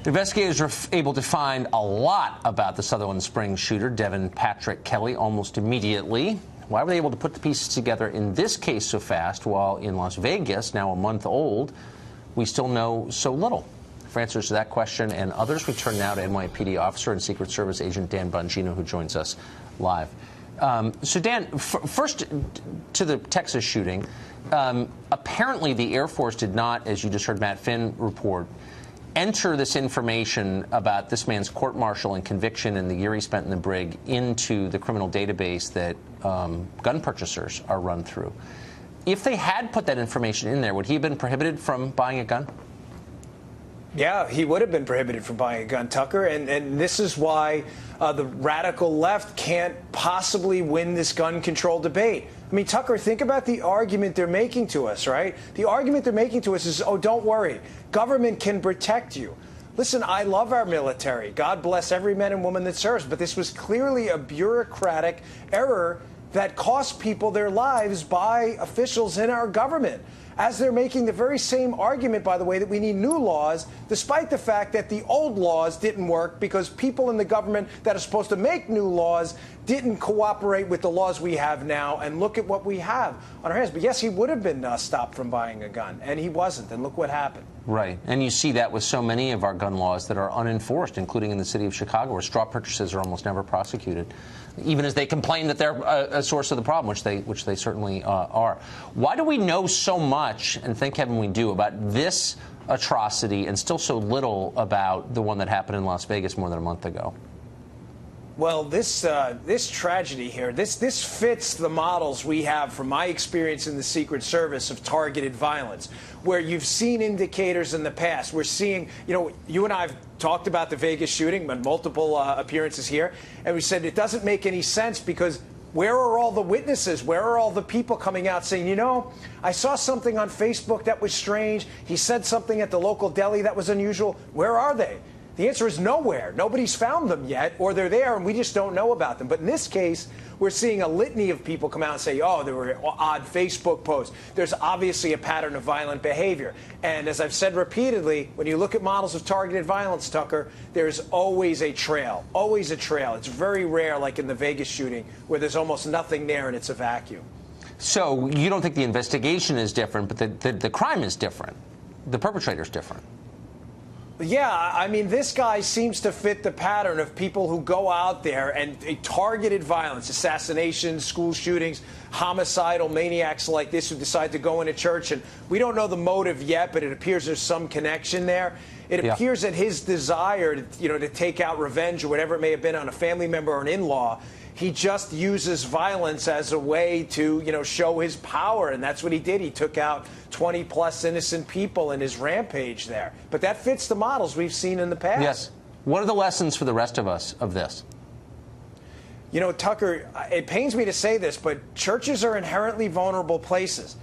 Investigators were able to find a lot about the Sutherland Springs shooter, Devin Patrick Kelly, almost immediately. Why were they able to put the pieces together in this case so fast, while in Las Vegas, now a month old, we still know so little? For answers to that question and others, we turn now to NYPD officer and Secret Service agent Dan Bongino, who joins us live. So, Dan, first to the Texas shooting. Apparently, the Air Force did not, as you just heard Matt Finn report, enter this information about this man's court-martial and conviction and the year he spent in the brig into the criminal database that gun purchasers are run through. If they had put that information in there, would he have been prohibited from buying a gun? Yeah, he would have been prohibited from buying a gun, Tucker, and this is why the radical left can't possibly win this gun control debate. I mean, Tucker, think about the argument they're making to us, right? The argument they're making to us is, oh, don't worry, government can protect you. Listen, I love our military. God bless every man and woman that serves, but this was clearly a bureaucratic error that cost people their lives by officials in our government, as they're making the very same argument, by the way, that we need new laws, despite the fact that the old laws didn't work because people in the government that are supposed to make new laws didn't cooperate with the laws we have now. And look at what we have on our hands. But yes, he would have been stopped from buying a gun, and he wasn't. And look what happened. Right. And you see that with so many of our gun laws that are unenforced, including in the city of Chicago, where straw purchases are almost never prosecuted, even as they complain that they're a source of the problem, which they certainly are. Why do we know so much, and thank heaven we do, about this atrocity and still so little about the one that happened in Las Vegas more than a month ago? Well, this tragedy here, this fits the models we have from my experience in the Secret Service of targeted violence, where you've seen indicators in the past. We're seeing, you and I have talked about the Vegas shooting on multiple appearances here, and we said it doesn't make any sense because where are all the witnesses? Where are all the people coming out saying, I saw something on Facebook that was strange. He said something at the local deli that was unusual. Where are they? The answer is nowhere. Nobody's found them yet, or they're there and we just don't know about them. But in this case, we're seeing a litany of people come out and say, oh, there were odd Facebook posts. There's obviously a pattern of violent behavior. And as I've said repeatedly, when you look at models of targeted violence, Tucker, there's always a trail, always a trail. It's very rare, like in the Vegas shooting, where there's almost nothing there and it's a vacuum. So you don't think the investigation is different, but the crime is different. The perpetrator's different. Yeah, I mean, this guy seems to fit the pattern of people who go out there and targeted violence, assassinations, school shootings, homicidal maniacs like this who decide to go into church. And we don't know the motive yet, but it appears there's some connection there. It appears that his desire, to take out revenge or whatever it may have been on a family member or an in-law, he just uses violence as a way to, show his power. And that's what he did. He took out 20-plus innocent people in his rampage there. But that fits the models we've seen in the past. Yes. What are the lessons for the rest of us of this? Tucker, it pains me to say this, but churches are inherently vulnerable places.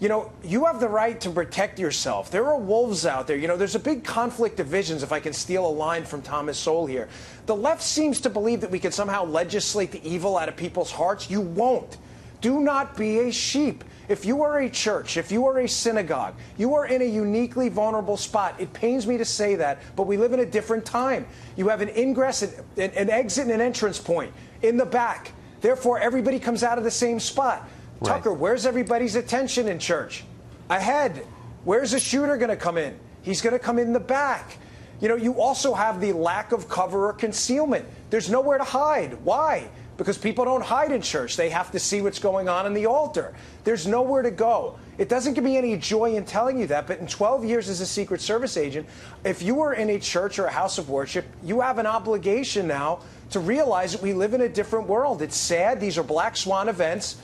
You have the right to protect yourself. There are wolves out there. There's a big conflict of visions, if I can steal a line from Thomas Sowell here. The left seems to believe that we can somehow legislate the evil out of people's hearts. You won't. Do not be a sheep. If you are a church, if you are a synagogue, you are in a uniquely vulnerable spot. It pains me to say that, but we live in a different time. You have an ingress, an exit, and an entrance point in the back. Therefore, everybody comes out of the same spot. Right. Tucker, where's everybody's attention in church? Ahead. Where's the shooter going to come in? He's going to come in the back. You also have the lack of cover or concealment. There's nowhere to hide. Why? Because people don't hide in church. They have to see what's going on in the altar. There's nowhere to go. It doesn't give me any joy in telling you that, but in 12 years as a Secret Service agent, if you are in a church or a house of worship, you have an obligation now to realize that we live in a different world. It's sad. These are black swan events.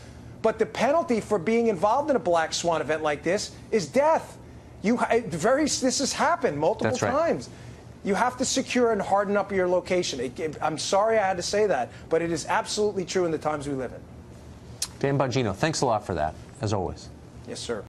But the penalty for being involved in a black swan event like this is death. This has happened multiple times. You have to secure and harden up your location. I'm sorry I had to say that, but it is absolutely true in the times we live in. Dan Bongino, thanks a lot for that, as always. Yes, sir.